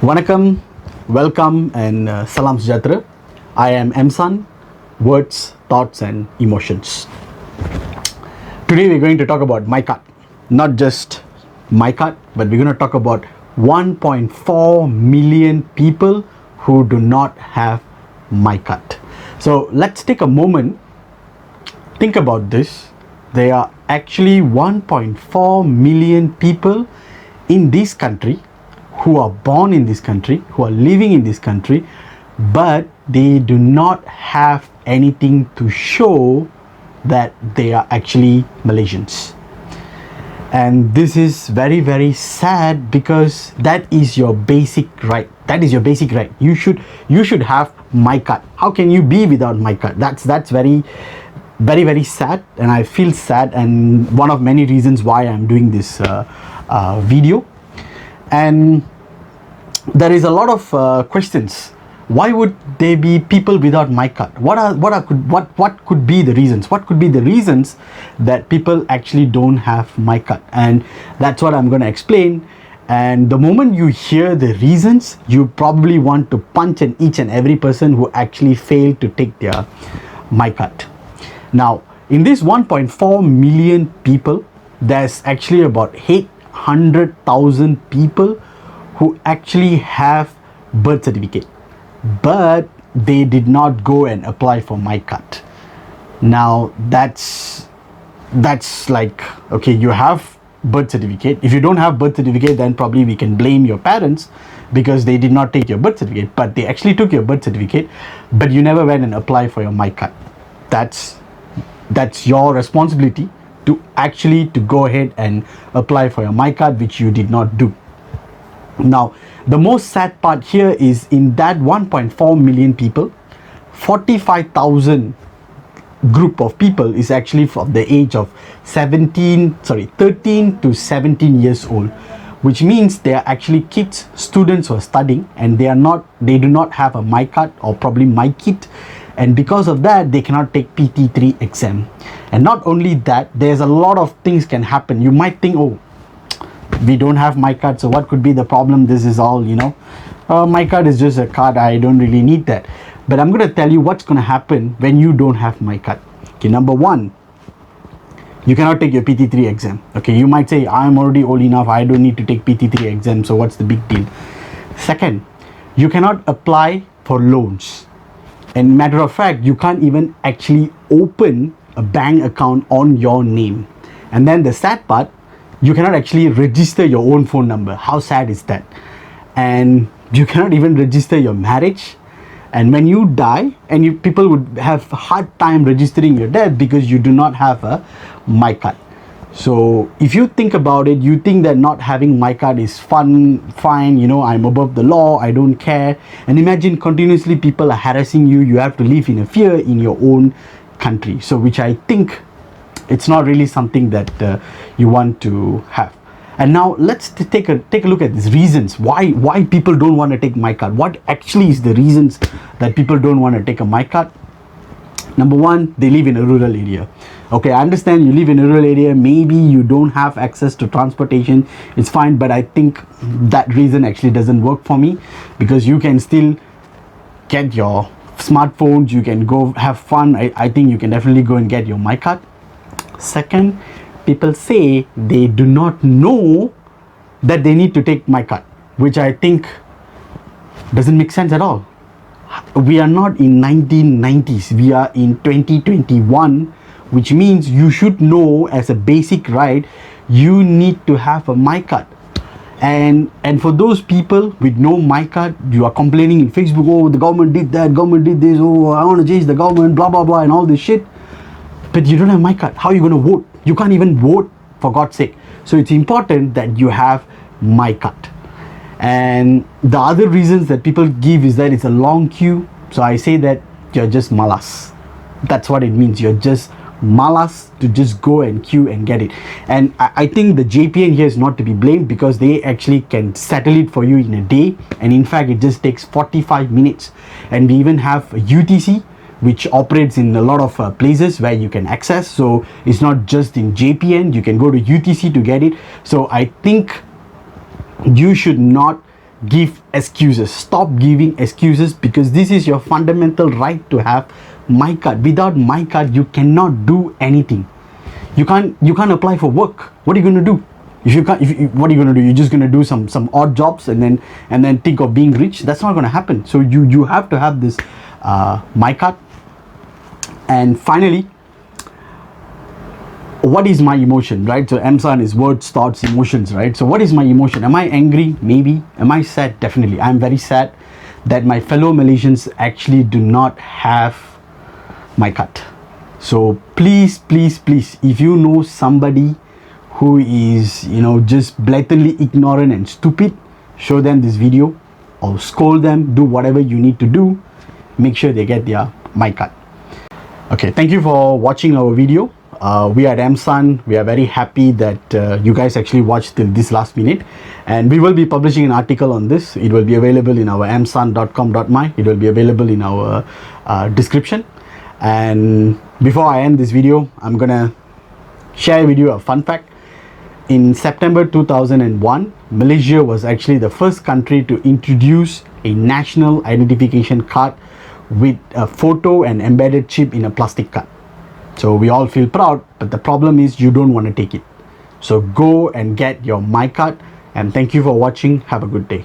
Vanakkam, welcome and salam sejahtera. I am Emsan, words, thoughts and emotions. Today we're going to talk about MyKad. Not just MyKad, but we're going to talk about 1.4 million people who do not have MyKad. So let's take a moment, think about this. There are actually 1.4 million people in this country who are born in this country, who are living in this country, but they do not have anything to show that they are actually Malaysians. And this is very, very sad because that is your basic right. That is your basic right. You should have MyKad. How can you be without MyKad? That's very, very, very sad, and I feel sad, and one of many reasons why I'm doing this video. And there is a lot of questions. Why would there be people without MyKad? What could be the reasons? What could be the reasons that people actually don't have MyKad? And that's what I'm going to explain. And the moment you hear the reasons, you probably want to punch each and every person who actually failed to take their MyKad. Now, in this 1.4 million people, there's actually about 800,000 people who actually have birth certificate, but they did not go and apply for MyKad. Now that's like, okay, you have birth certificate. If you don't have birth certificate, then probably we can blame your parents because they did not take your birth certificate, but they actually took your birth certificate, but you never went and applied for your MyKad. That's your responsibility to go ahead and apply for your MyKad, which you did not do. Now, the most sad part here is in that 1.4 million people, 45,000 group of people is actually from the age of 13 to 17 years old, which means they are actually kids, students who are studying, and they do not have a MyKad or probably MyKit, and because of that they cannot take PT3 exam. And not only that, there's a lot of things can happen. You might think, oh, we don't have MyKad, so what could be the problem? This is all, MyKad is just a card, I don't really need that. But I'm going to tell you what's going to happen when you don't have MyKad. Okay, number one, you cannot take your PT3 exam. Okay, you might say, I'm already old enough, I don't need to take PT3 exam, so what's the big deal? Second, you cannot apply for loans. And matter of fact, you can't even actually open a bank account on your name. And then the sad part, you cannot actually register your own phone number. How sad is that? And you cannot even register your marriage. And when you die, and people would have a hard time registering your death because you do not have a MyKad. So if you think about it, you think that not having MyKad is fine, I'm above the law, I don't care. And imagine continuously people are harassing you, you have to live in a fear in your own country. So which I think it's not really something that you want to have. And now let's take a look at these reasons why people don't want to take MyKad. What actually is the reasons that people don't want to take a MyKad? Number one, they live in a rural area. Okay, I understand you live in a rural area, maybe you don't have access to transportation, it's fine, but I think that reason actually doesn't work for me, because you can still get your smartphones, you can go have fun. I think you can definitely go and get your MyKad. Second, people say they do not know that they need to take MyKad, which I think doesn't make sense at all. We are not in 1990s, we are in 2021, which means you should know as a basic right, you need to have a MyKad. And for those people with no MyKad, you are complaining in Facebook, oh, the government did that, government did this, oh, I want to change the government, blah, blah, blah, and all this shit. But you don't have MyKad. How are you going to vote? You can't even vote, for God's sake. So it's important that you have MyKad. And the other reasons that people give is that it's a long queue. So I say that you're just malas. That's what it means. You're just malas to just go and queue and get it. And I think the JPN here is not to be blamed, because they actually can settle it for you in a day. And in fact, it just takes 45 minutes. And we even have UTC, which operates in a lot of places where you can access. So it's not just in JPN, you can go to UTC to get it. So I think you should not give excuses. Stop giving excuses, because this is your fundamental right to have MyKad. Without MyKad, you cannot do anything. You can't apply for work. What are you going to do? If you can't, what are you going to do? You're just going to do some odd jobs and then think of being rich. That's not going to happen. So you have to have this MyKad. And finally, what is my emotion, right? So Emsan is words, thoughts, emotions, right? So what is my emotion? Am I angry? Maybe. Am I sad? Definitely. I'm very sad that my fellow Malaysians actually do not have MyKad. So please, please, please, if you know somebody who is, just blatantly ignorant and stupid, show them this video or scold them, do whatever you need to do. Make sure they get their MyKad. Okay, thank you for watching our video. We at Emsan, we are very happy that you guys actually watched till this last minute, and we will be publishing an article on this. It will be available in our emsan.com.my. It will be available in our description. And before I end this video, I'm gonna share with you a fun fact. In September 2001, Malaysia was actually the first country to introduce a national identification card with a photo and embedded chip in a plastic card. So we all feel proud, but the problem is you don't want to take it. So go and get your MyKad, and thank you for watching. Have a good day.